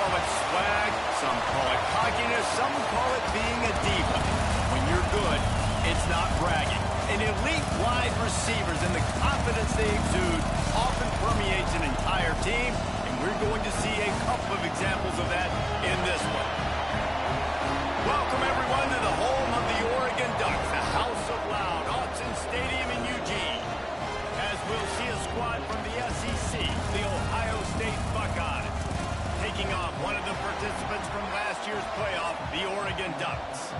call it swag, some call it cockiness, some call it being a diva. When you're good, it's not bragging. An elite wide receivers and the confidence they exude often permeates an entire team, and we're going to see a couple of examples of that in this one. Welcome, everyone, to the home of the Oregon Ducks, the House of Loud, Autzen Stadium in Eugene, as we'll see a squad from the SEC, the Ohio State Buckeyes, taking on one of the participants from last year's playoff, the Oregon Ducks.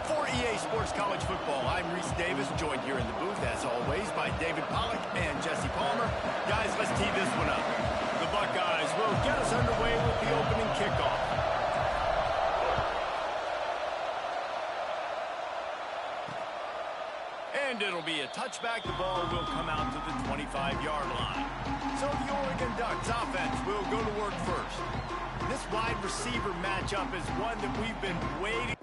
For EA Sports College Football, I'm Reese Davis, joined here in the booth, as always, by David Pollack and Jesse Palmer. Guys, let's tee this one up. The Buckeyes will get us underway with the opening kickoff. And it'll be a touchback. The ball will come out to the 25-yard line. So the Oregon Ducks offense will go to work first. This wide receiver matchup is one that we've been waiting.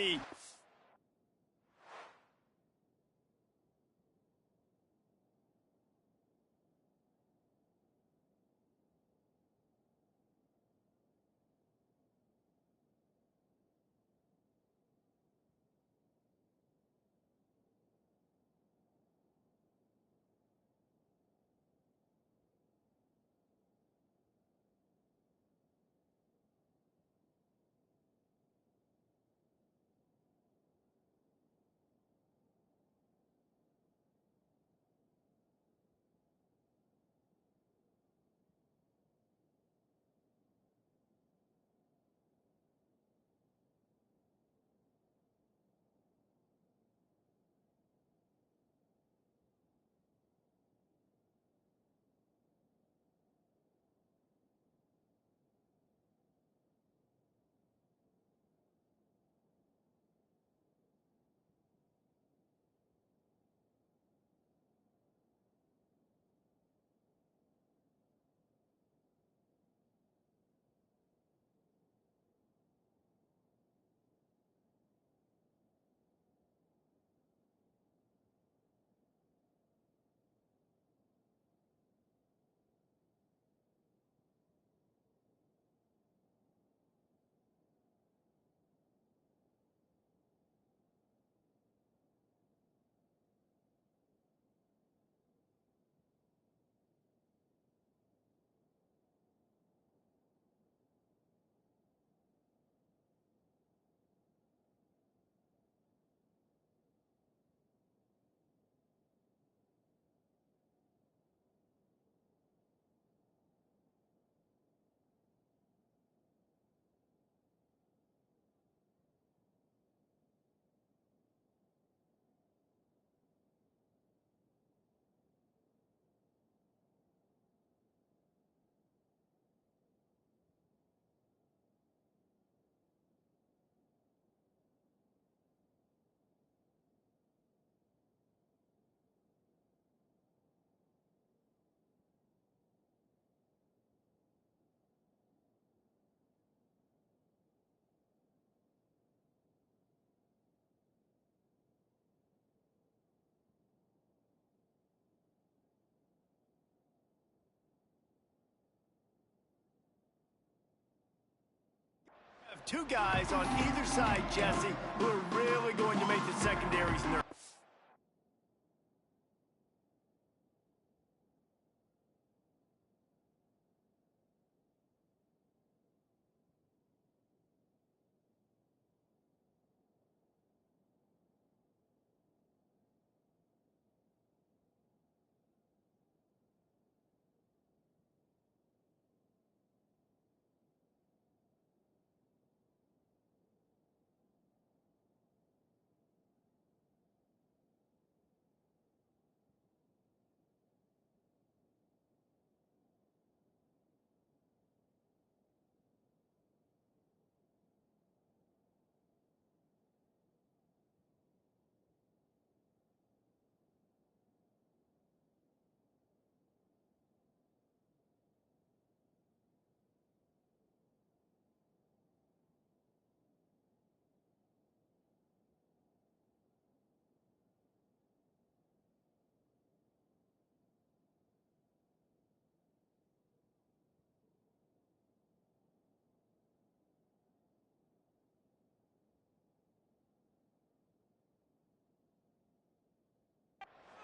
TD. Two guys on either side, Jesse, who are really going to make the secondaries nervous.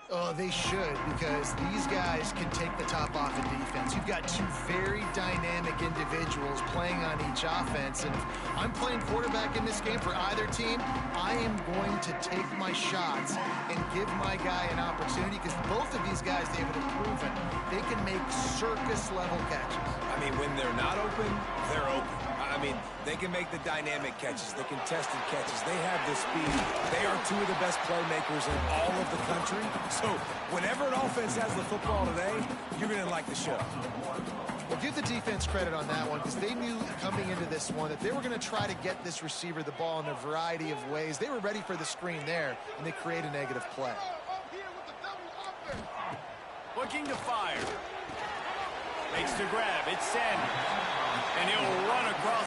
Oh, they should, because these guys can take the top off of defense. You've got two very dynamic individuals playing on each offense, and if I'm playing quarterback in this game for either team, I am going to take my shots and give my guy an opportunity, because both of these guys, David, have proven they can make circus-level catches. I mean, when they're not open, they're open. I mean, they can make the dynamic catches, the contested catches. They have the speed. They are two of the best playmakers in all of the country. So whenever an offense has the football today, you're going to like the show. Well, give the defense credit on that one, because they knew coming into this one that they were going to try to get this receiver the ball in a variety of ways. They were ready for the screen there, and they create a negative play. Looking to fire. Makes the grab. It's Sanders. And he'll run across.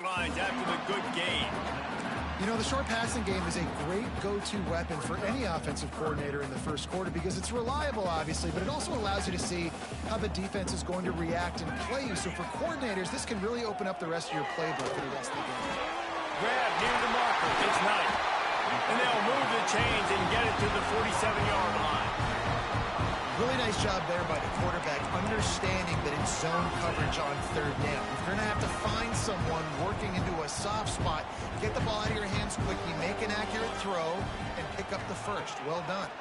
sidelines after the good game. You know, the short passing game is a great go-to weapon for any offensive coordinator in the first quarter because it's reliable, obviously, but it also allows you to see how the defense is going to react and play you. So for coordinators, this can really open up the rest of your playbook for the rest of the game. Grab near the marker. It's nice. And they'll move the chains and get it to the 47-yard line. Really nice job there by the quarterback, understanding that it's zone coverage on third down. You're going to have to find someone working into a soft spot, get the ball out of your hands quickly, make an accurate throw, and pick up the first. Well done.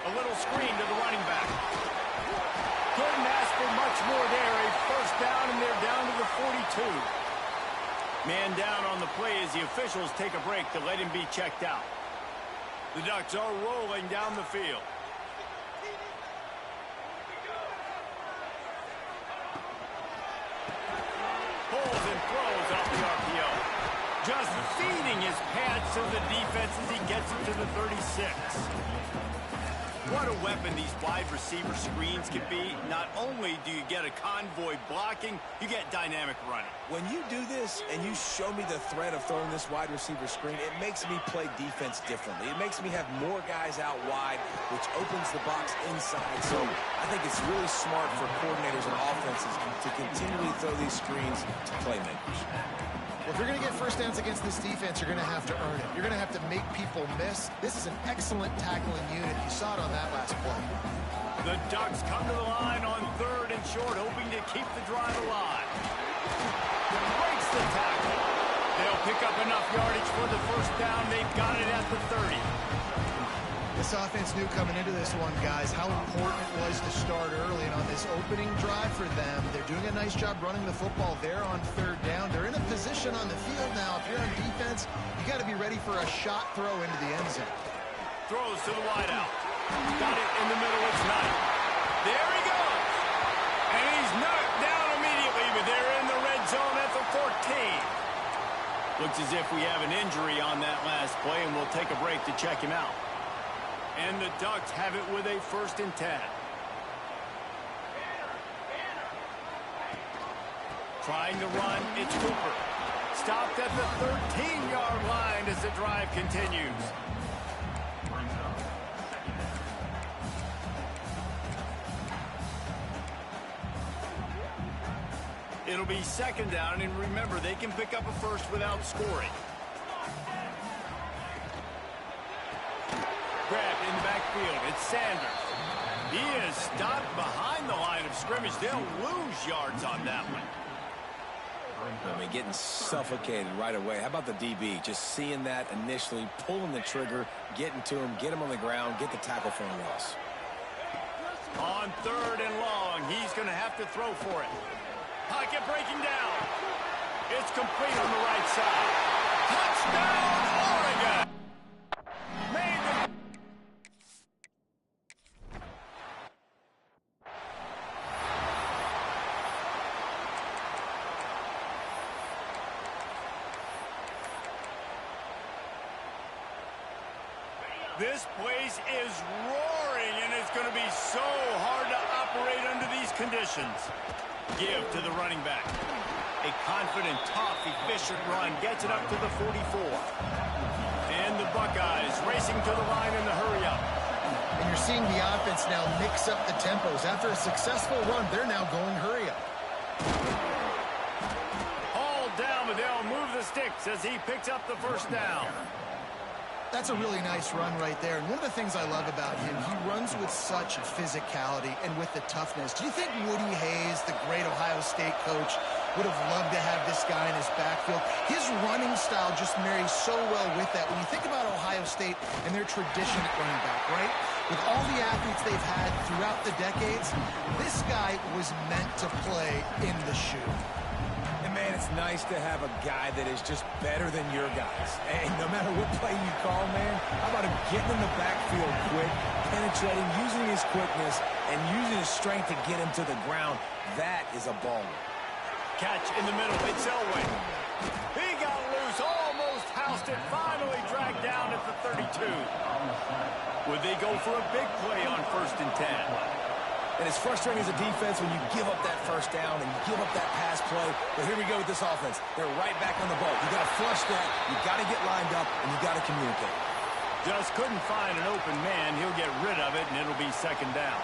A little screen to the running back. Couldn't ask for much more there. A first down, and they're down to the 42. Man down on the play as the officials take a break to let him be checked out. The Ducks are rolling down the field. Pulls and throws off the RPO. Just feeding his pads to the defense as he gets it to the 36. What a weapon these wide receiver screens can be. Not only do you get a convoy blocking, you get dynamic running. When you do this and you show me the threat of throwing this wide receiver screen, it makes me play defense differently. It makes me have more guys out wide, which opens the box inside. So I think it's really smart for coordinators and offenses to continually throw these screens to playmakers. Well, if you're going to get first downs against this defense, you're going to have to earn it. You're going to have to make people miss. This is an excellent tackling unit. You saw it on that last play. The Ducks come to the line on third and short, hoping to keep the drive alive. Breaks the tackle. They'll pick up enough yardage for the first down. They've got it at the 30. This offense knew coming into this one, guys, how important it was to start early. And on this opening drive for them, they're doing a nice job running the football there on third down. They're in a position on the field now. If you're on defense, you got to be ready for a shot throw into the end zone. Throws to the wideout. Got it in the middle. It's Knight. There he goes. And he's knocked down immediately, but they're in the red zone at the 14. Looks as if we have an injury on that last play, and we'll take a break to check him out. And the Ducks have it with a 1st and 10. Trying to run, it's Cooper. Stopped at the 13-yard line as the drive continues. It'll be 2nd down, and remember, they can pick up a first without scoring. Grabbed in the backfield. It's Sanders. He is stopped behind the line of scrimmage. They'll lose yards on that one. I mean, getting suffocated right away. How about the DB? Just seeing that initially, pulling the trigger, getting to him, get him on the ground, get the tackle for a loss. On 3rd and long, he's going to have to throw for it. Pocket breaking down. It's complete on the right side. Touchdown, Oregon! Made the... This place is roaring, and it's going to be so hard to operate under these conditions. Give to the running back. A confident, tough, efficient run gets it up to the 44. And the Buckeyes racing to the line in the hurry-up. And you're seeing the offense now mix up the tempos. After a successful run, they're now going hurry-up. Hauled down, but they'll move the sticks as he picks up the first down. That's a really nice run right there. And one of the things I love about him, he runs with such physicality and with the toughness. Do you think Woody Hayes, the great Ohio State coach, would have loved to have this guy in his backfield? His running style just marries so well with that. When you think about Ohio State and their tradition at running back, right? With all the athletes they've had throughout the decades, this guy was meant to play in the shoe. Man, it's nice to have a guy that is just better than your guys. Hey, no matter what play you call, man, how about him getting in the backfield quick, penetrating, using his quickness, and using his strength to get him to the ground? That is a baller. Catch in the middle. It's Elway. He got loose, almost housed it, finally dragged down at the 32. Would they go for a big play on 1st and 10? And it's frustrating as a defense when you give up that first down and you give up that pass play. But here we go with this offense. They're right back on the ball. You got to flush that. You got to get lined up, and you got to communicate. Just couldn't find an open man. He'll get rid of it, and it'll be second down.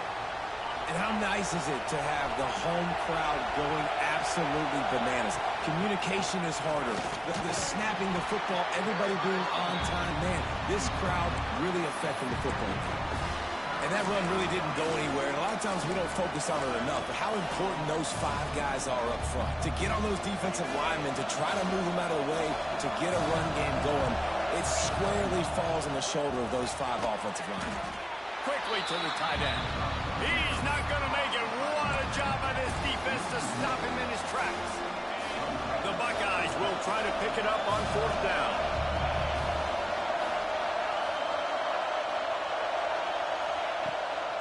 And how nice is it to have the home crowd going absolutely bananas? Communication is harder. The snapping the football, everybody being on time. Man, this crowd really affecting the football game. And that run really didn't go anywhere. And a lot of times we don't focus on it enough. But how important those 5 guys are up front. To get on those defensive linemen, to try to move them out of the way, to get a run game going, it squarely falls on the shoulder of those 5 offensive linemen. Quickly to the tight end. He's not going to make it. What a job by this defense to stop him in his tracks. The Buckeyes will try to pick it up on 4th down.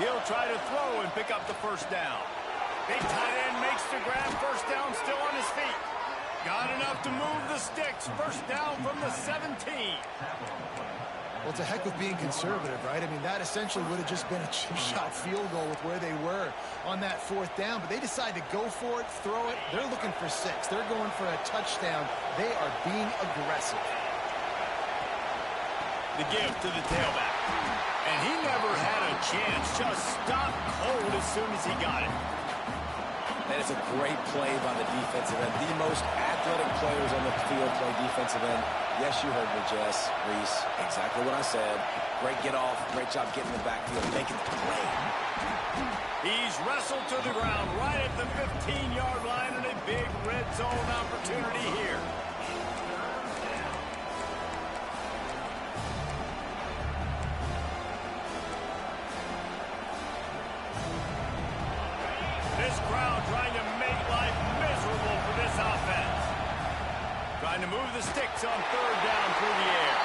He'll try to throw and pick up the first down. Big tight end makes the grab. First down, still on his feet. Got enough to move the sticks. First down from the 17. Well, it's a heck of being conservative, right? I mean, that essentially would have just been a chip shot field goal with where they were on that 4th down. But they decide to go for it, throw it. They're looking for 6. They're going for a touchdown. They are being aggressive. The give to the tailback. And he never had a chance. Just stopped cold as soon as he got it. And it's a great play by the defensive end. The most athletic players on the field play defensive end. Yes, you heard me, Jess, Reese. Exactly what I said. Great get off. Great job getting in the backfield, making the play. He's wrestled to the ground right at the 15-yard line, and a big red zone opportunity here. This crowd trying to make life miserable for this offense. Trying to move the sticks on 3rd down through the air.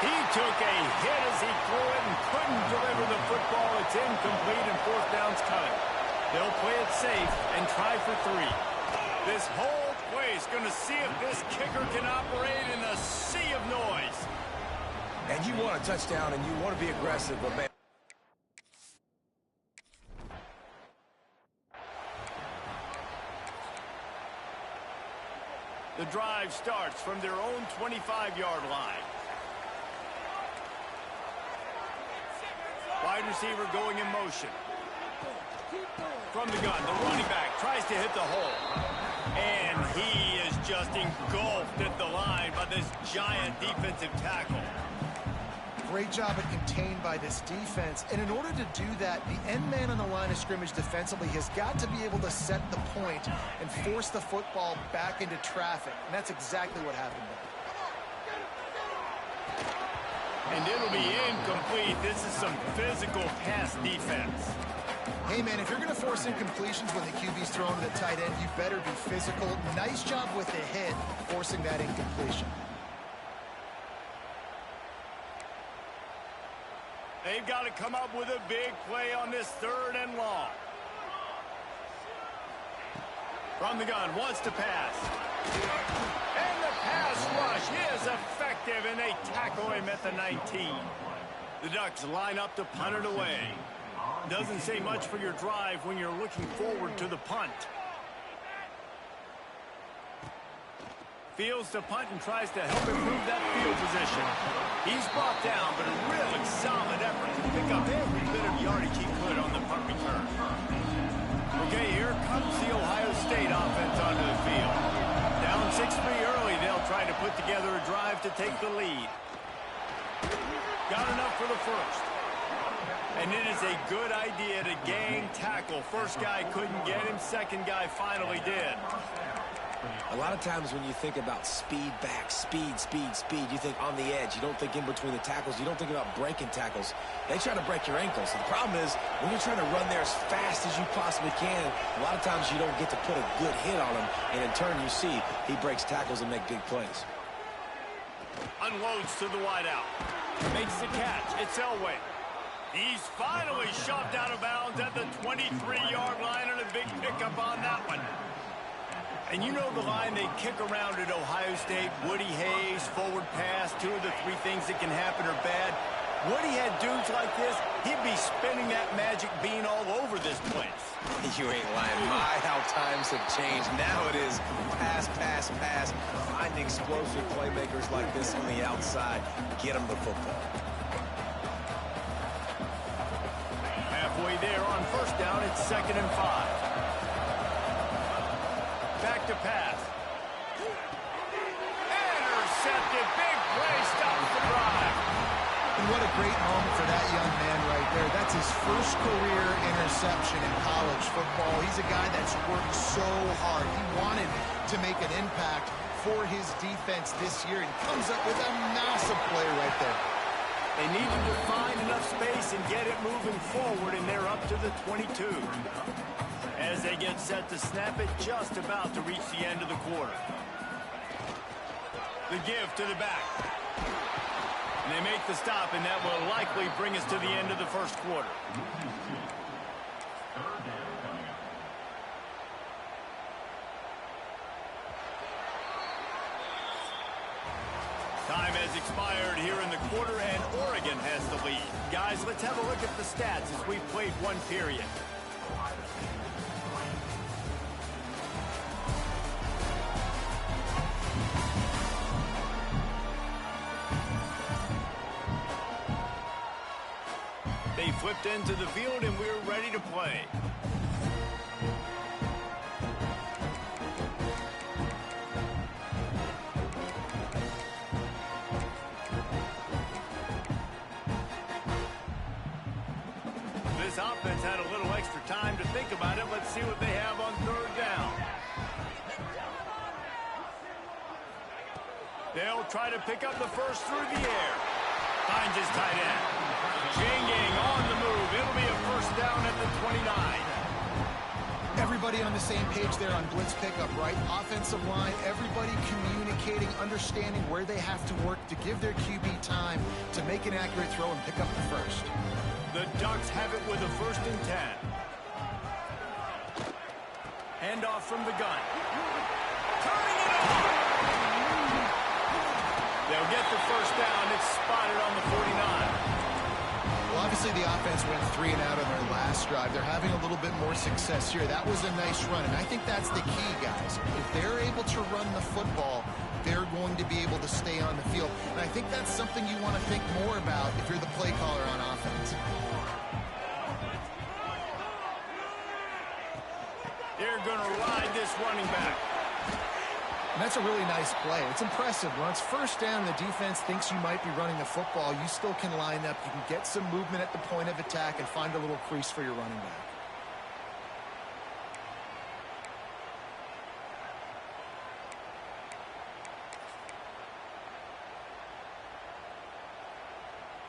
He took a hit as he threw it and couldn't deliver the football. It's incomplete and 4th down's coming. They'll play it safe and try for 3. This whole place going to see if this kicker can operate in a sea of noise. And you want a touchdown and you want to be aggressive, but man. The drive starts from their own 25-yard line. Wide receiver going in motion. From the gun, the running back tries to hit the hole. And he is just engulfed at the line by this giant defensive tackle. Great job at contained by this defense. And in order to do that, the end man on the line of scrimmage defensively has got to be able to set the point and force the football back into traffic. And that's exactly what happened there. And it'll be incomplete. This is some physical pass defense. Hey, man, if you're going to force incompletions when the QB's throwing to the tight end, you better be physical. Nice job with the hit, forcing that incompletion. They've got to come up with a big play on this 3rd and long. From the gun, wants to pass. And the pass rush is effective, and they tackle him at the 19. The Ducks line up to punt it away. Doesn't say much for your drive when you're looking forward to the punt. Fields to punt and tries to help improve that field position. He's brought down, but a really solid effort to pick up every bit of yardage he could on the punt return. Okay, here comes the Ohio State offense onto the field. Down 6-3 early, they'll try to put together a drive to take the lead. Got enough for the first. And it is a good idea to gang tackle. First guy couldn't get him, second guy finally did. A lot of times when you think about speed back, speed, you think on the edge. You don't think in between the tackles. You don't think about breaking tackles. They try to break your ankles. The problem is when you're trying to run there as fast as you possibly can, a lot of times you don't get to put a good hit on him. And in turn, you see he breaks tackles and make big plays. Unloads to the wideout. Makes the catch. It's Elway. He's finally shoved out of bounds at the 23-yard line, and a big pickup on that one. And you know the line they kick around at Ohio State, Woody Hayes, forward pass, 2 of the 3 things that can happen are bad. When he had dudes like this, he'd be spinning that magic bean all over this place. You ain't lying. My, how times have changed. Now it is pass, pass, pass. Find explosive playmakers like this on the outside. Get them the football. Halfway there on first down, it's 2nd and 5. Back to pass. Intercepted. Big play stops the drive. And what a great moment for that young man right there. That's his first career interception in college football. He's a guy that's worked so hard. He wanted to make an impact for his defense this year and comes up with a massive play right there. They needed to find enough space and get it moving forward, and they're up to the 22. As they get set to snap it, just about to reach the end of the quarter. The give to the back. And they make the stop, and that will likely bring us to the end of the first quarter. Time has expired here in the quarter, and Oregon has the lead. Guys, let's have a look at the stats as we've played one period. They flipped into the field, and we're ready to play. This offense had a little extra time to think about it. Let's see what they have on 3rd down. They'll try to pick up the first through the air. Finds his tight end. Jinging on the move. It'll be a first down at the 29. Everybody on the same page there on blitz pickup, right? Offensive line, everybody communicating, understanding where they have to work to give their QB time to make an accurate throw and pick up the first. The Ducks have it with a 1st and 10. Handoff from the gun. Turning it over. They'll get the first down. It's spotted on the 49. Well, obviously the offense went 3 and out on their last drive. They're having a little bit more success here. That was a nice run, and I think that's the key, guys. If they're able to run the football, they're going to be able to stay on the field. And I think that's something you want to think more about if you're the play caller on offense. They're going to ride this running back. And that's a really nice play. It's impressive. When it's first down, the defense thinks you might be running the football. You still can line up. You can get some movement at the point of attack and find a little crease for your running back.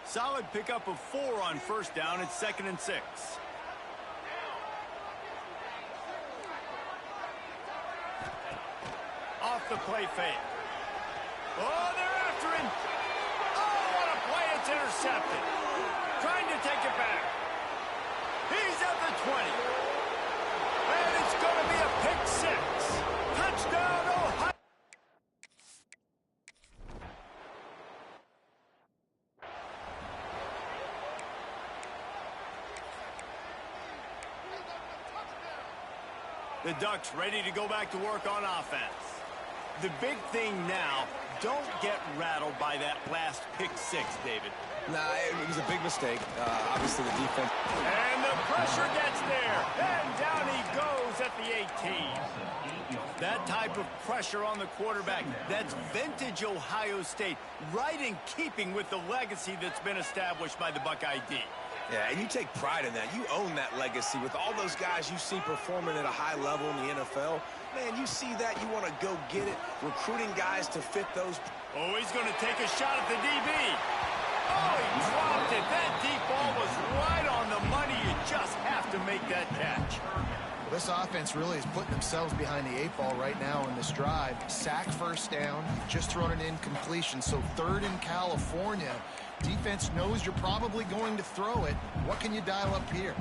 Solid pickup of 4 on first down. It's 2nd and 6. Off the play fake. Oh, they're after him. Oh, what a play. It's intercepted. Trying to take it back. He's at the 20. And it's going to be a pick 6. Touchdown, Ohio. The Ducks ready to go back to work on offense. The big thing now, don't get rattled by that last pick 6, David. Nah, it was a big mistake. Obviously, the defense. And the pressure gets there. And down he goes at the 18. That type of pressure on the quarterback, that's vintage Ohio State, right in keeping with the legacy that's been established by the Buckeye D. Yeah, and you take pride in that. You own that legacy with all those guys you see performing at a high level in the NFL. Man, you see that, you want to go get it, recruiting guys to fit those. Oh, he's going to take a shot at the DB. Oh, he dropped it. That deep ball was right on the money. You just have to make that catch. Well, this offense really is putting themselves behind the 8 ball right now in this drive. Sack first down, just thrown an incompletion, so 3rd in California. Defense knows you're probably going to throw it. What can you dial up here?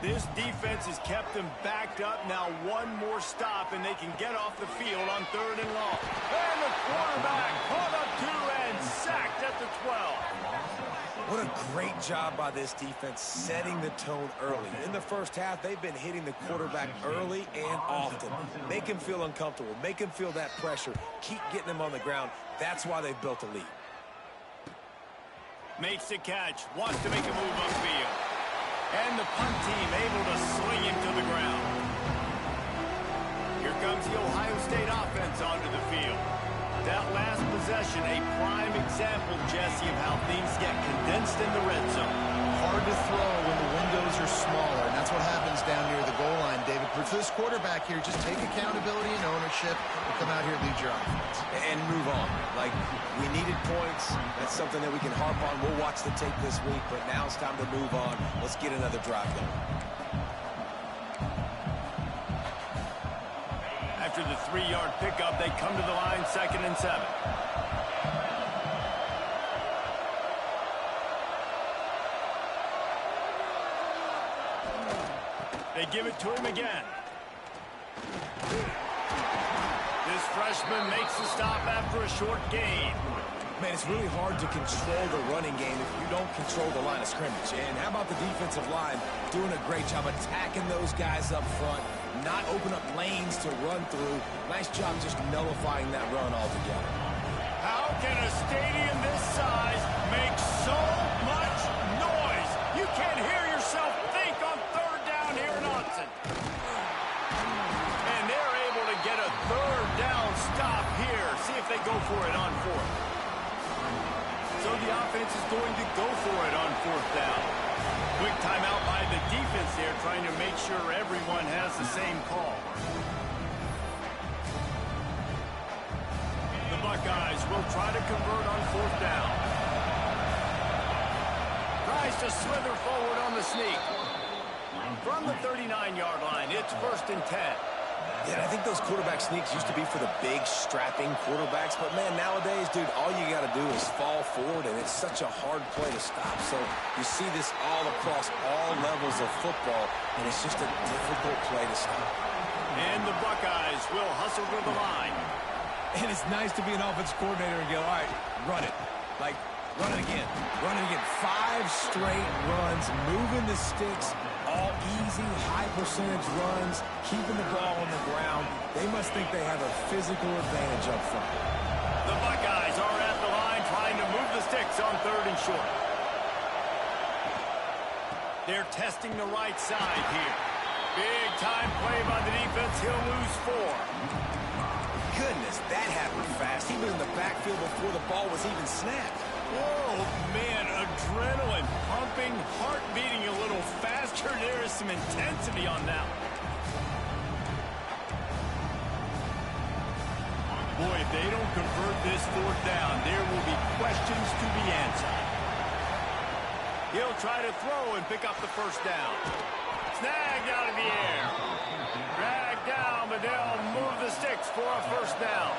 This defense has kept them backed up. Now one more stop, and they can get off the field on 3rd and long. And the quarterback caught up 2 and sacked at the 12. What a great job by this defense setting the tone early. In the first half, they've been hitting the quarterback early and often. Make him feel uncomfortable. Make him feel that pressure. Keep getting him on the ground. That's why they've built a lead. Makes the catch. Wants to make a move upfield. And the punt team able to sling him to the ground. Here comes the Ohio State offense onto the field. That last possession, a prime example, Jesse, of how things get condensed in the red zone. Hard to throw when the windows are smaller, and that's what happens down near the goal line, David. But for this quarterback here, just take accountability and ownership and come out here and lead your offense. And move on. Like, we needed points. That's something that we can harp on. We'll watch the tape this week, but now it's time to move on. Let's get another drive going. After the 3-yard pickup, they come to the line, 2nd and 7. They give it to him again. This freshman makes the stop after a short gain. Man, it's really hard to control the running game if you don't control the line of scrimmage. And how about the defensive line doing a great job attacking those guys up front, not open up lanes to run through. Nice job just nullifying that run altogether. How can a stadium this size make so much noise? You can't hear yourself think on 3rd down here in Austin. And they're able to get a 3rd down stop here. See if they go for it on 4th. So the offense is going to go for it on 4th down. Quick timeout by the defense there, trying to make sure everyone has the same call. The Buckeyes will try to convert on 4th down. Tries to slither forward on the sneak. From the 39-yard line, it's 1st and 10. Yeah, I think those quarterback sneaks used to be for the big, strapping quarterbacks. But, man, nowadays, dude, all you got to do is fall forward, and it's such a hard play to stop. So you see this all across all levels of football, and it's just a difficult play to stop. And the Buckeyes will hustle to the line. And it's nice to be an offensive coordinator and go, all right, run it. Like, run it again. Run it again. 5 straight runs, moving the sticks, all easy, high-percentage runs, keeping the ball on the ground. They must think they have a physical advantage up front. The Buckeyes are at the line trying to move the sticks on 3rd and short. They're testing the right side here. Big-time play by the defense. He'll lose 4. Goodness, that happened fast. He was in the backfield before the ball was even snapped. Oh, man, adrenaline pumping, heart beating a little faster. There is some intensity on that one. Boy, if they don't convert this 4th down, there will be questions to be answered. He'll try to throw and pick up the 1st down. Snagged out of the air. Dragged down, but they'll move the sticks for a 1st down.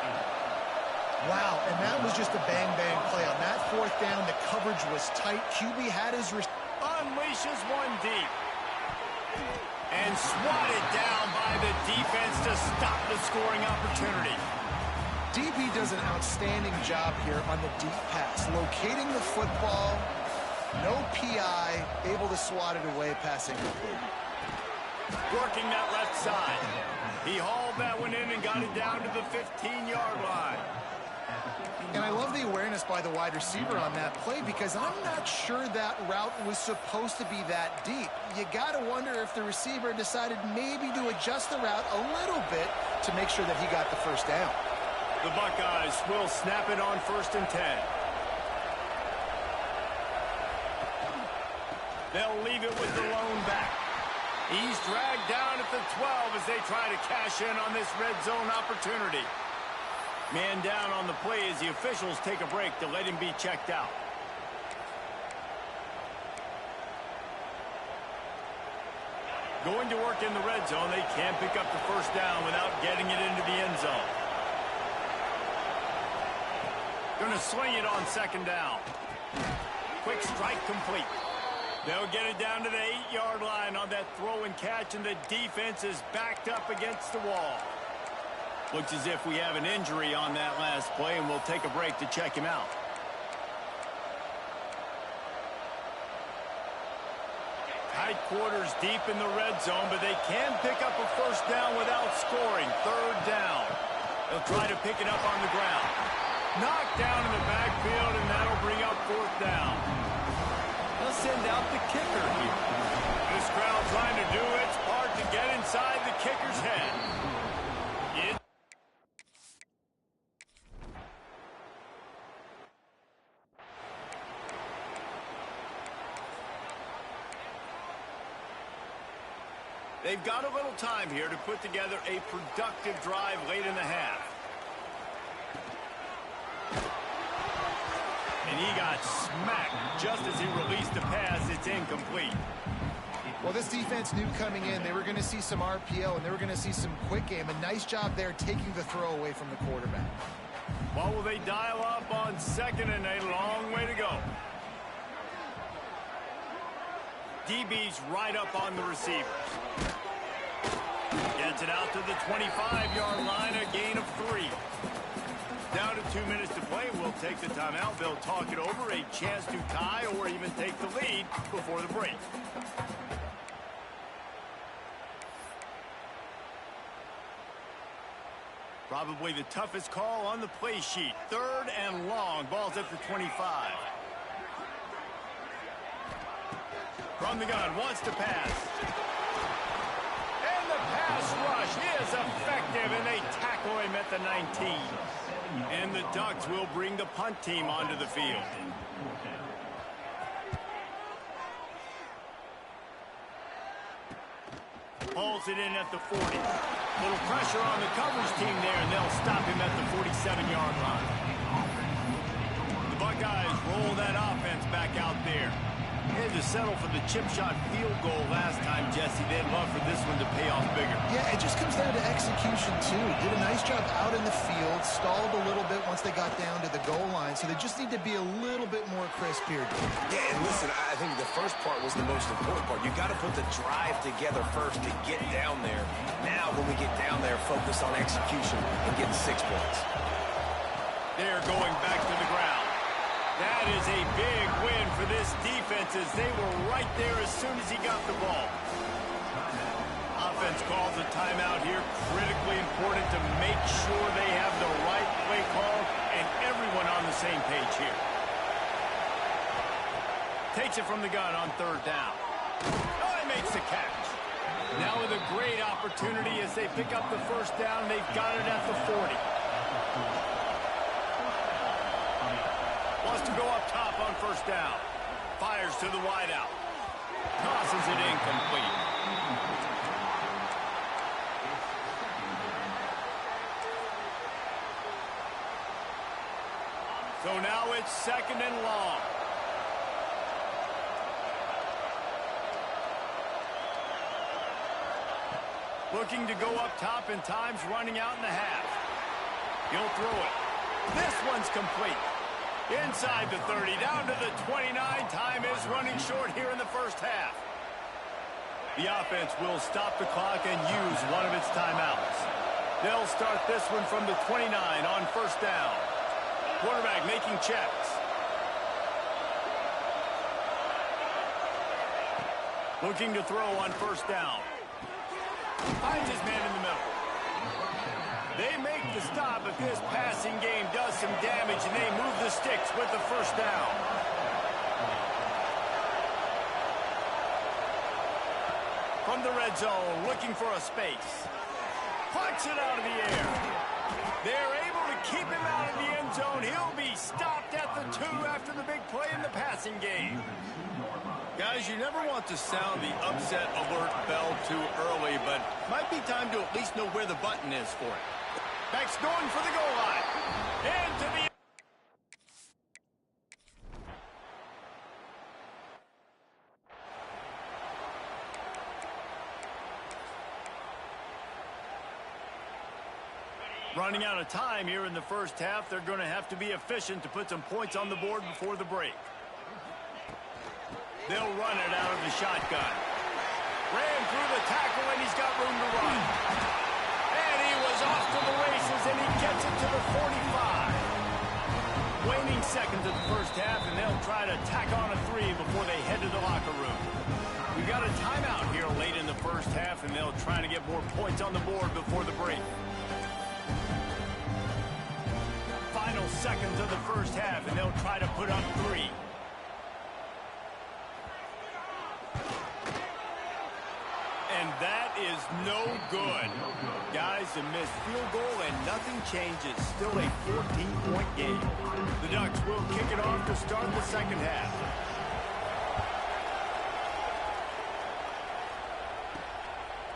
Wow, and that was just a bang-bang play. On that 4th down, the coverage was tight. QB had his... Unleashes one deep. And swatted down by the defense to stop the scoring opportunity. DB does an outstanding job here on the deep pass. Locating the football, no PI, able to swat it away, passing complete. Working that left side. He hauled that one in and got it down to the 15-yard line. And I love the awareness by the wide receiver on that play because I'm not sure that route was supposed to be that deep. You got to wonder if the receiver decided maybe to adjust the route a little bit to make sure that he got the 1st down. The Buckeyes will snap it on 1st and 10. They'll leave it with the lone back. He's dragged down at the 12 as they try to cash in on this red zone opportunity. Man down on the play as the officials take a break to let him be checked out. Going to work in the red zone, they can't pick up the 1st down without getting it into the end zone. Going to sling it on 2nd down. Quick strike complete. They'll get it down to the 8-yard line on that throw and catch, and the defense is backed up against the wall. Looks as if we have an injury on that last play, and we'll take a break to check him out. quarters deep in the red zone, but they can pick up a first down without scoring. Third down. They'll try to pick it up on the ground. Knocked down in the backfield, and that'll bring up fourth down. They'll send out the kicker here. This crowd trying to do its part to get inside the kicker's head. They've got a little time here to put together a productive drive late in the half. And he got smacked just as he released the pass. It's incomplete. Well, this defense knew coming in they were going to see some RPO and they were going to see some quick game. A nice job there taking the throw away from the quarterback. Well, will they dial up on second and a long way to go? DB's right up on the receivers. Gets it out to the 25-yard line, a gain of 3. Down to 2 minutes to play. We'll take the timeout. They'll talk it over. A chance to tie or even take the lead before the break. Probably the toughest call on the play sheet. Third and long. Ball's at the 25. From the gun, wants to pass. And the pass rush is effective, and they tackle him at the 19. And the Ducks will bring the punt team onto the field. Pulls it in at the 40. Little pressure on the coverage team there, and they'll stop him at the 47-yard line. The Buckeyes roll that offense back out there. They had to settle for the chip shot field goal last time, Jesse. They'd love for this one to pay off bigger. Yeah, it just comes down to execution, too. Did a nice job out in the field, stalled a little bit once they got down to the goal line, so they just need to be a little bit more crisp here. Yeah, and listen, I think the first part was the most important part. You got to put the drive together first to get down there. Now, when we get down there, focus on execution and getting 6 points. They're going back to the ground. That is a big win for this defense as they were right there as soon as he got the ball. Offense calls a timeout here. Critically important to make sure they have the right play call and everyone on the same page here. Takes it from the gun on third down. Oh, he makes the catch. Now with a great opportunity as they pick up the first down. They've got it at the 40. Wants to go up top on first down. Fires to the wideout. Tosses it incomplete. So now it's second and long. Looking to go up top, and time's running out in the half. He'll throw it. This one's complete. Inside the 30, down to the 29. Time is running short here in the first half. The offense will stop the clock and use one of its timeouts. They'll start this one from the 29 on first down. Quarterback making checks. Looking to throw on first down. Finds his man in the middle. They make the stop, but this passing game does some damage, and they move the sticks with the first down. From the red zone, looking for a space. Punch it out of the air. They're able to keep him out of the end zone. He'll be stopped at the 2 after the big play in the passing game. Guys, you never want to sound the upset alert bell too early, but might be time to at least know where the button is for it. Back's going for the goal line. Into the... Running out of time here in the first half. They're going to have to be efficient to put some points on the board before the break. They'll run it out of the shotgun. Ran through the tackle, and he's got room to run. And he was off to the races, and he gets it to the 45. Waning seconds of the first half, and they'll try to tack on a 3 before they head to the locker room. We got a timeout here late in the first half, and they'll try to get more points on the board before the break. Final seconds of the first half, and they'll try to put up 3. And that is no good. Guys, a missed field goal and nothing changes. Still a 14-point game. The Ducks will kick it off to start the second half.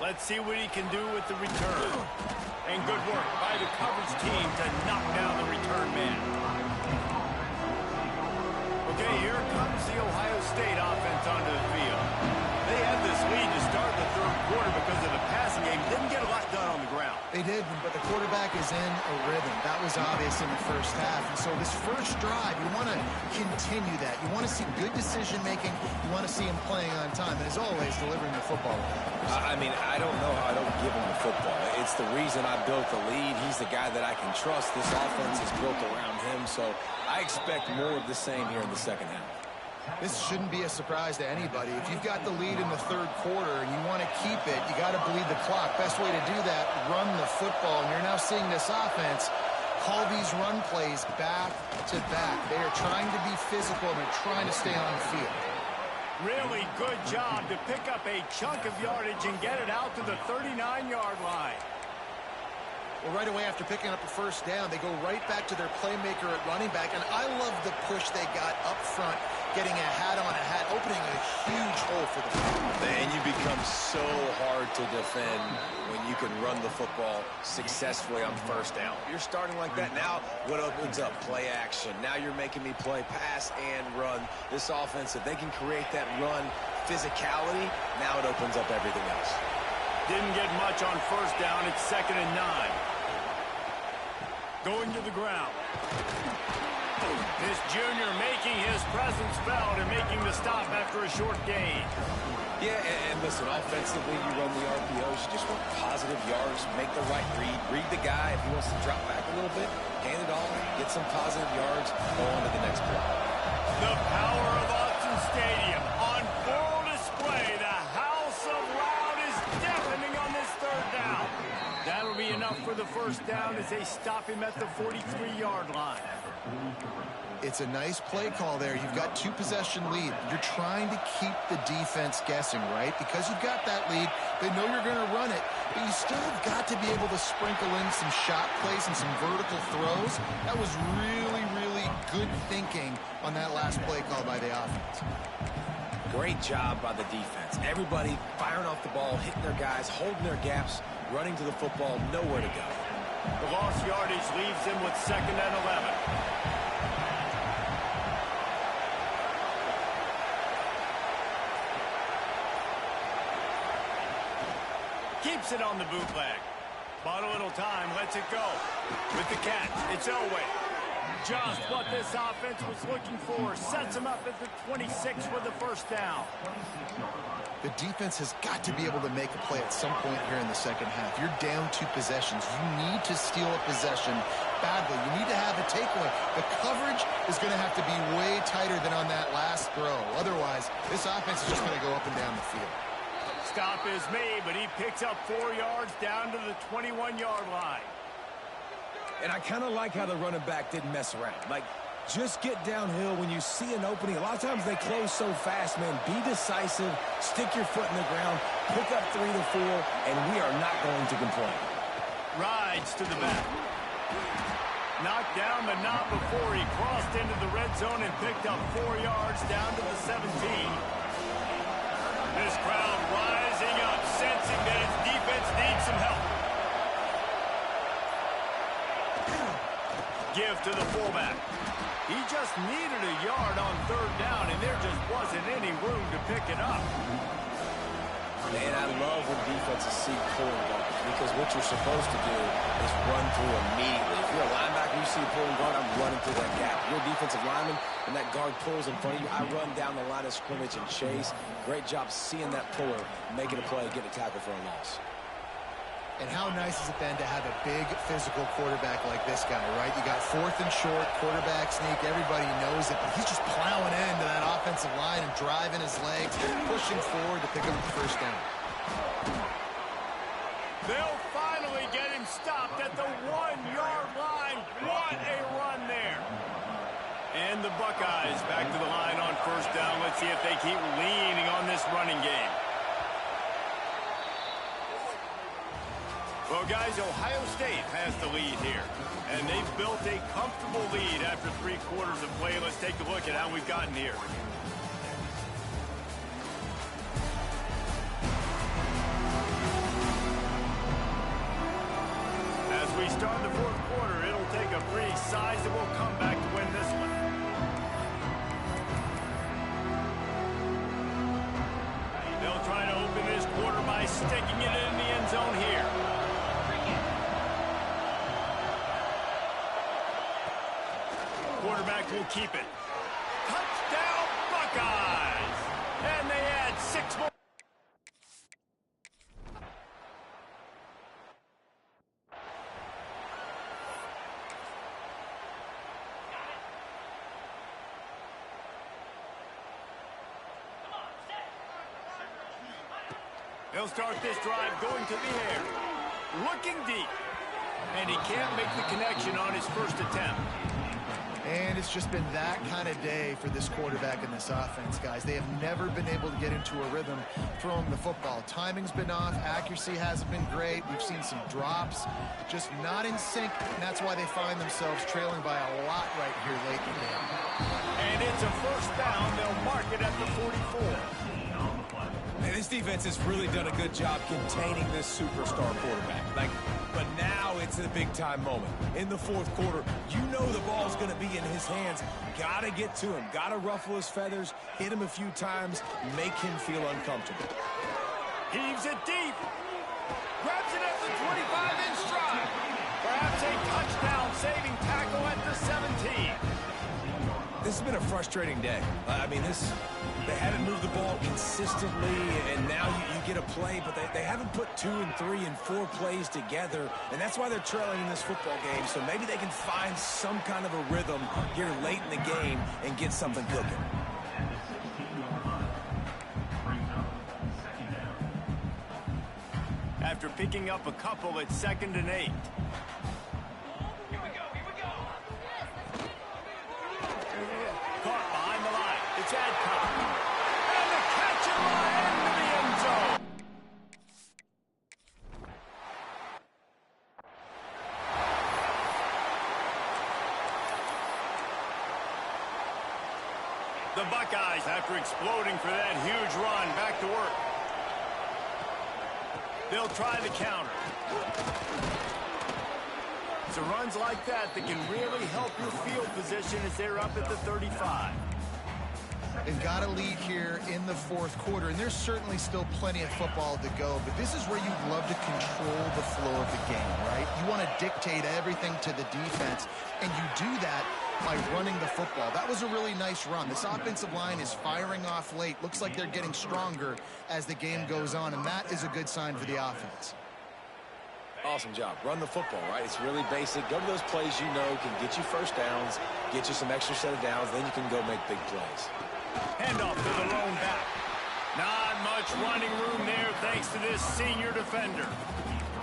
Let's see what he can do with the return. And good work by the coverage team to knock down the return man. Okay, here comes the Ohio State offense onto the field. They had this lead to start the third quarter because of the passing game. Didn't get a lot done on the ground. They did, but the quarterback is in a rhythm. That was obvious in the first half. And so this first drive, you want to continue that. You want to see good decision-making. You want to see him playing on time. And as always, delivering the football. I mean, I don't know how I don't give him the football. It's the reason I built the lead. He's the guy that I can trust. This offense is built around him. So I expect more of the same here in the second half. This shouldn't be a surprise to anybody. If you've got the lead in the third quarter and you want to keep it, you got to bleed the clock. Best way to do that, run the football. And you're now seeing this offense call these run plays back to back. They are trying to be physical and they're trying to stay on the field. Really good job to pick up a chunk of yardage and get it out to the 39-yard line. Well, right away after picking up a first down, they go right back to their playmaker at running back. And I love the push they got up front, getting a hat on a hat, opening a huge hole for the football. And you become so hard to defend when you can run the football successfully on first down. You're starting like that. Now what opens up? Play action. Now you're making me play pass and run. This offense, if they can create that run physicality, now it opens up everything else. Didn't get much on first down. It's 2nd and 9. Going to the ground. This junior making his presence felt and making the stop after a short gain. Yeah, and listen, offensively, you run the RPOs. You just want positive yards, make the right read the guy. If he wants to drop back a little bit, hand it off, get some positive yards, go on to the next play. The power of Austin Stadium on full display. The house of loud is deafening on this third down. That'll be enough for the first down as they stop him at the 43-yard line. It's a nice play call there. You've got 2-possession lead. You're trying to keep the defense guessing, right? Because you've got that lead, they know you're going to run it, but you still have got to be able to sprinkle in some shot plays and some vertical throws. That was really, really good thinking on that last play call by the offense. Great job by the defense. Everybody firing off the ball, hitting their guys, holding their gaps, running to the football, nowhere to go. The lost yardage leaves him with 2nd and 11. Keeps it on the bootleg. Bought a little time, lets it go. With the catch, it's Elway. Just what this offense was looking for. Sets him up at the 26 for the first down. The defense has got to be able to make a play at some point here in the second half. You're down 2 possessions. You need to steal a possession badly. You need to have a takeaway. The coverage is going to have to be way tighter than on that last throw. Otherwise, this offense is just going to go up and down the field. Stop is made, but he picks up 4 yards down to the 21-yard line. And I kind of like how the running back didn't mess around. Like, just get downhill when you see an opening. A lot of times they close so fast, man. Be decisive, stick your foot in the ground, pick up 3 to 4, and we are not going to complain. Rides to the back. Knocked down, but not before he crossed into the red zone and picked up 4 yards down to the 17. This crowd rising up, sensing that its defense needs some help. Give to the fullback. He just needed a yard on third down, and there just wasn't any room to pick it up. Man, I love when defenses see pulling guards, because what you're supposed to do is run through immediately. If you're a linebacker, you see a pulling guard, I'm running through that gap. If you're a defensive lineman, and that guard pulls in front of you, I run down the line of scrimmage and chase. Great job seeing that puller, making a play, getting a tackle for a loss. And how nice is it then to have a big physical quarterback like this guy, right? You got 4th and short, quarterback sneak, everybody knows it, but he's just plowing into that offensive line and driving his legs, pushing forward to pick up the first down. They'll finally get him stopped at the 1-yard line. What a run there. And the Buckeyes back to the line on first down. Let's see if they keep leaning on this running game. Well, guys, Ohio State has the lead here, and they've built a comfortable lead after 3 quarters of play. Let's take a look at how we've gotten here. As we start the 4th quarter, it'll take a pretty sizable comeback to win this one. They'll try to open this quarter by sticking it in the end zone here. Quarterback will keep it. Touchdown, Buckeyes! And they add 6 more. They'll start this drive going to the air. Looking deep. And he can't make the connection on his first attempt. And it's just been that kind of day for this quarterback and this offense, guys. They have never been able to get into a rhythm throwing the football. Timing's been off. Accuracy hasn't been great. We've seen some drops, just not in sync, and that's why they find themselves trailing by a lot right here late in the game. And it's a first down. They'll mark it at the 44. And this defense has really done a good job containing this superstar quarterback. But now it's a big-time moment. In the 4th quarter, you know the ball's going to be in his hands. Got to get to him. Got to ruffle his feathers, hit him a few times, make him feel uncomfortable. Heaves it deep. Grabs it at the 25-inch stride. Perhaps a touchdown-saving tackle at the 17. This has been a frustrating day. They haven't moved the ball consistently, and now you get a play, but they haven't put 2 and 3 and 4 plays together, and that's why they're trailing in this football game. So maybe they can find some kind of a rhythm here late in the game and get something cooking. After picking up a couple, it's 2nd and 8. Caught behind the line. It's Adcock. And the catch and run into the end zone. The Buckeyes, after exploding for that huge run, back to work. They'll try the counter. It's runs like that that can really help your field position as they're up at the 35. They've got a lead here in the 4th quarter, and there's certainly still plenty of football to go, but this is where you'd love to control the flow of the game, right? You want to dictate everything to the defense, and you do that by running the football. That was a really nice run. This offensive line is firing off late. Looks like they're getting stronger as the game goes on, and that is a good sign for the offense. Awesome job. Run the football, right? It's really basic. Go to those plays you know can get you first downs, get you some extra set of downs, then you can go make big plays. Handoff to the lone back. Not much running room there thanks to this senior defender.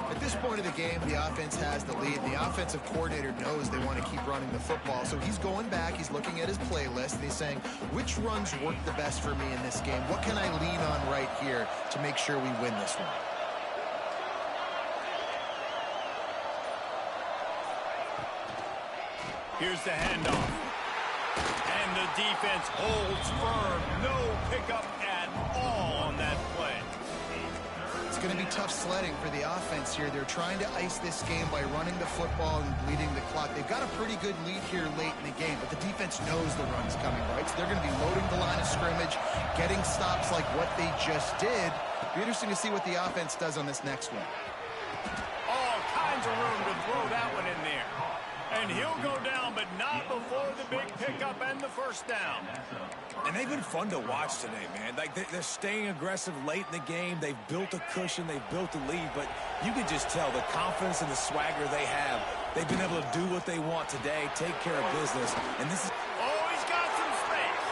At this point of the game, the offense has the lead. The offensive coordinator knows they want to keep running the football, so he's going back, he's looking at his playlist, and he's saying, which runs work the best for me in this game? What can I lean on right here to make sure we win this one? Here's the handoff. And the defense holds firm. No pickup at all on that play. It's going to be tough sledding for the offense here. They're trying to ice this game by running the football and bleeding the clock. They've got a pretty good lead here late in the game, but the defense knows the run's coming, right? So they're going to be loading the line of scrimmage, getting stops like what they just did. Be interesting to see what the offense does on this next one. All kinds of room to throw that one in there. And he'll go down, but not before the big pickup and the first down. And they've been fun to watch today, man. Like, they're staying aggressive late in the game. They've built a cushion. They've built a lead. But you can just tell the confidence and the swagger they have. They've been able to do what they want today, take care of business. And this is... Oh, he's got some space.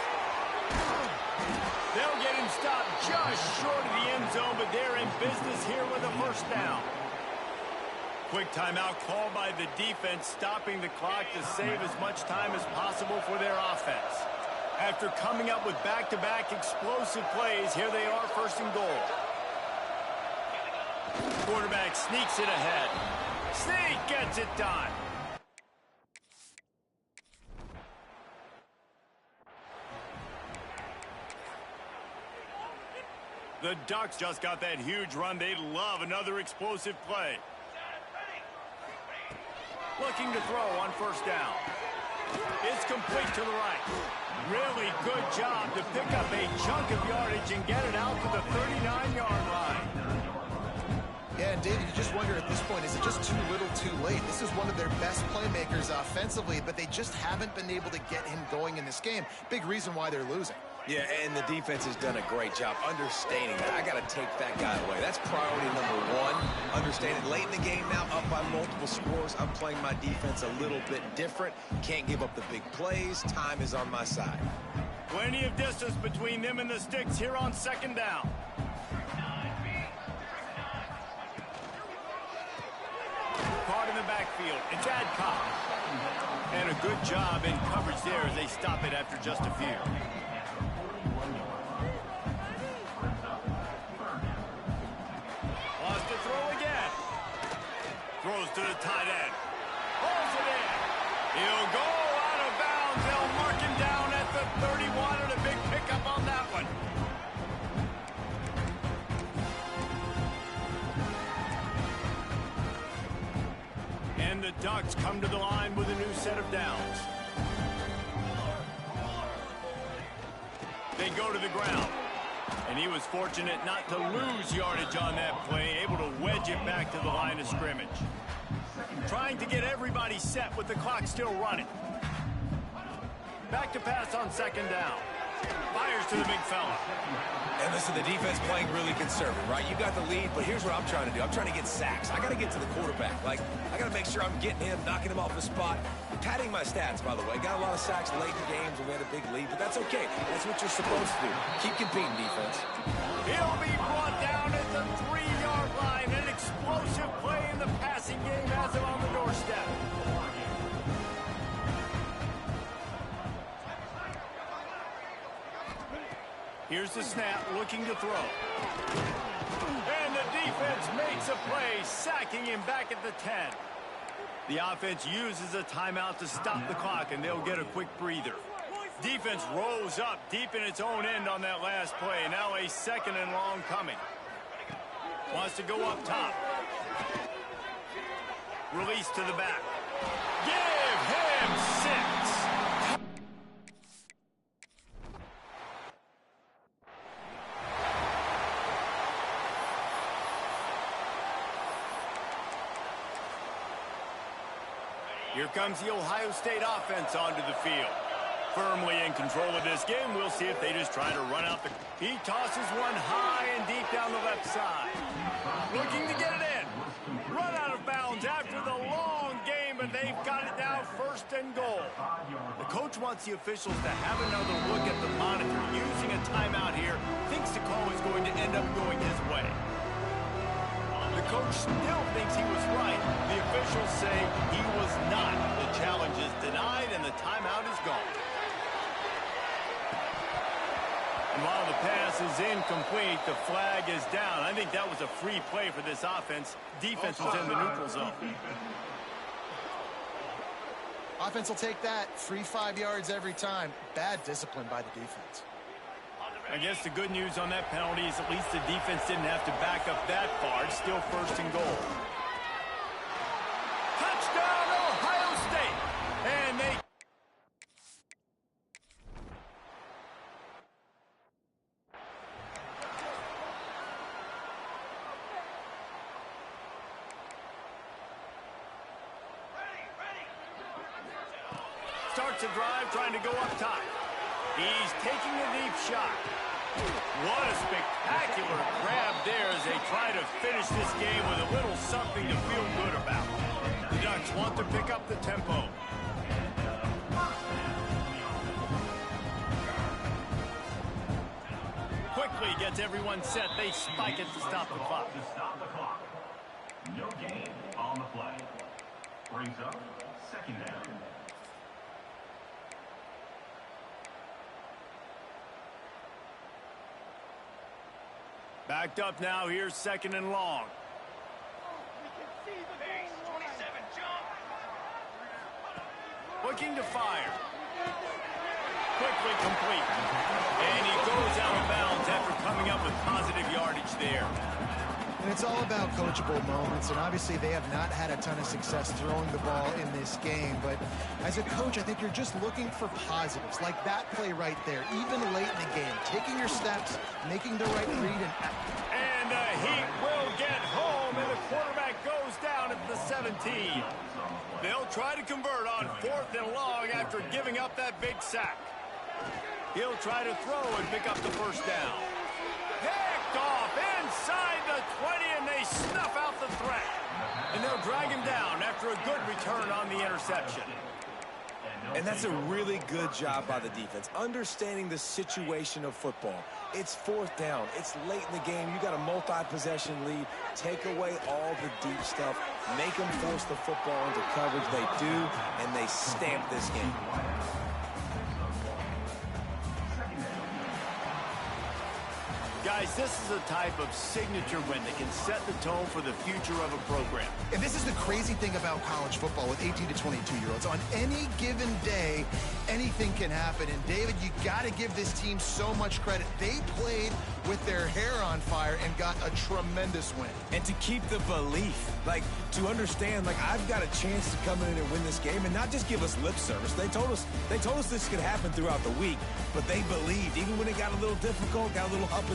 They'll get him stopped just short of the end zone, but they're in business here with a first down. Quick timeout called by the defense, stopping the clock to save as much time as possible for their offense. After coming up with back-to-back explosive plays, here they are, first and goal. Quarterback sneaks it ahead. Sneak gets it done. The Ducks just got that huge run. They'd love another explosive play. Looking to throw on first down. It's complete to the right. Really good job to pick up a chunk of yardage and get it out to the 39-yard line. Yeah, and David, you just wonder at this point, is it just too little too late? This is one of their best playmakers offensively, but they just haven't been able to get him going in this game. Big reason why they're losing. Yeah, and the defense has done a great job understanding that. I got to take that guy away. That's priority number one. Understanding late in the game now, up by multiple scores. I'm playing my defense a little bit different. Can't give up the big plays. Time is on my side. Plenty of distance between them and the sticks here on second down. Caught in the backfield. It's Adcock. And a good job in coverage there as they stop it after just a few. Lost to throw again. Throws to the tight end. Pulls it in. He'll go out of bounds. They'll mark him down at the 31 and a big pickup on that one. And the Ducks come to the line with a new set of downs. They go to the ground. And he was fortunate not to lose yardage on that play, able to wedge it back to the line of scrimmage. Trying to get everybody set with the clock still running. Back to pass on second down. Fires to the big fella. And listen, the defense playing really conservative, right? You got the lead, but here's what I'm trying to do. I'm trying to get sacks. I got to get to the quarterback. Like, I got to make sure I'm getting him, knocking him off the spot. Padding my stats, by the way. Got a lot of sacks late in games when we had a big lead, but that's okay. That's what you're supposed to do. Keep competing, defense. He'll be brought down at the 3-yard line. An explosive play in the passing game has him on the doorstep. Here's the snap, looking to throw. And the defense makes a play, sacking him back at the 10. The offense uses a timeout to stop the clock, and they'll get a quick breather. Defense rose up deep in its own end on that last play. Now a second and long coming. Wants to go up top. Release to the back. Give him 6. Here comes the Ohio State offense onto the field. Firmly in control of this game. We'll see if they just try to run out the... He tosses one high and deep down the left side. Looking to get it in. Run out of bounds after the long game, but they've got it now first and goal. The coach wants the officials to have another look at the monitor. Using a timeout here, thinks the call is going to end up going his way. The coach still thinks he was right. The officials say he was not. The challenge is denied and the timeout is gone. And while the pass is incomplete, the flag is down. I think that was a free play for this offense. Defense was in the neutral zone. Offense will take that. Free 5 yards every time. Bad discipline by the defense. I guess the good news on that penalty is at least the defense didn't have to back up that far. It's still first and goal. Touchdown, Ohio State! And they... starts a drive trying to go up top. He's taking a deep shot. What a spectacular grab there as they try to finish this game with a little something to feel good about. The Ducks want to pick up the tempo. Quickly gets everyone set. They spike it to stop the clock. No gain on the play. Brings up second down. Backed up now. Here's second and long. Looking to fire. Quickly complete. And he goes out of bounds after coming up with positive yardage there. And it's all about coachable moments, and obviously they have not had a ton of success throwing the ball in this game. But as a coach, I think you're just looking for positives, like that play right there, even late in the game, taking your steps, making the right read. And the Heat will get home, and the quarterback goes down at the 17. They'll try to convert on 4th and long after giving up that big sack. He'll try to throw and pick up the first down. Picked off inside the 20, and they snuff out the threat. And they'll drag him down after a good return on the interception. And that's a really good job by the defense, understanding the situation of football. It's 4th down. It's late in the game. You got a multi-possession lead. Take away all the deep stuff. Make them force the football into coverage. They do, and they stamp this game. Guys, this is a type of signature win that can set the tone for the future of a program. And this is the crazy thing about college football with 18 to 22-year-olds. On any given day, anything can happen. And, David, you got to give this team so much credit. They played with their hair on fire and got a tremendous win. And to keep the belief, like, to understand, like, I've got a chance to come in and win this game and not just give us lip service. They told us this could happen throughout the week, but they believed. Even when it got a little difficult, got a little up and